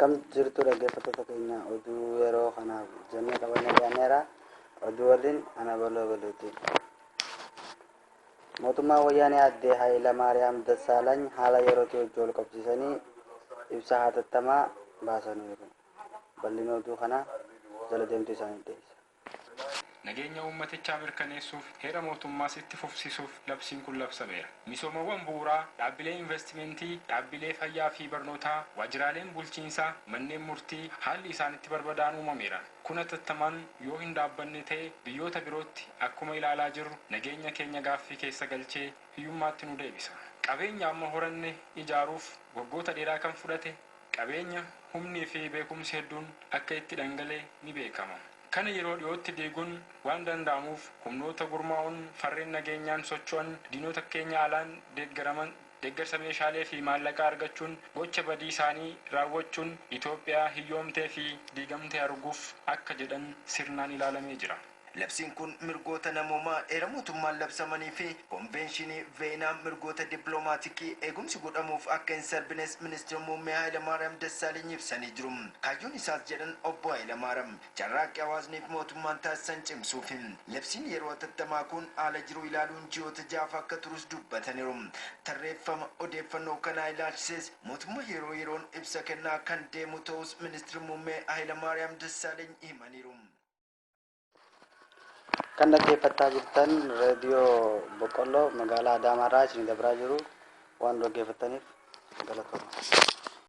Akkam jirtu dhaggeeffattoota keenya oduu yeroo kanaaf jennee qabannee dhiyaaneera. Oduu waliin ana baloo baluuti. Mootummaa wayyaanee addee Hayilamaariyaam Dassaalany haala yerootti hojii ol qabsiisanii ibsa hatattamaa baasaniiru. Bal'ina oduu kana jala deemtuu isaanii dhiyeessa. Nageenya uummatichaa mirkaneessuuf heera mootummaas itti fufsiisuuf labsiin kun labsameera. Misoomawwan bu'uuraa, dhaabbilee investimentii, dhaabbilee fayyaa fi barnootaa, waajjiraaleen bulchiinsaa, manneen murtii haalli isaan itti barbadaa'an uumameera. Kun hatattamaan yoo hin dhaabbanne ta'e biyyoota birootti akkuma ilaalaa jirru nageenya keenya gaaffii keessa galchee hiyyummaatti nu deebisa. Qabeenya amma horanne ijaaruuf waggoota dheeraa kan fudhate qabeenya humnii fi beekumsi hedduun akka itti dhangalee ni beekama. Kana yeroo dhiyootti deeguun waan danda'amuuf humnoota gurmaa'uun farreen nageenyaan socho'an diinota keenya alaan deeggarsa meeshaalee fi maallaqaa argachuun gocha badii isaanii raawwachuun Itoophiyaa hiyyoomtee fi diigamtee arguuf akka jedhan sirnaan ilaalamee jira. Labsiin kun mirgoota namoomaa heera mootummaan labsamanii fi konvenshinii Veenaa mirgoota dippiloomaatiikii eegumsi godhamuuf akka hin sarbines ministeera muummee Hayilamaariyaam Dassaalany ibsanii jiru. Kaayyoon isaas jedhan obbo Hayilamaariyaam carraaqqii hawaasniif mootummaan taasisan cimsuuf. Labsiin yeroo hatattamaa kun haala jiru ilaaluun ji'oota jaaf akka turus dubbataniiru. Tarreeffama odeeffannoo kanaa ilaalchises mootummaa yeroo yeroon ibsa kennaa kan deemu ta'us ministeera muummee Hayilamaariyaam Dassaalany himaniiru. Kan dhaggeeffattaa jirtan reediyoo Boqqolloo magaalaa Adaamaarraa isin dabraa jiru waan dhaggeeffattaniif galatooma.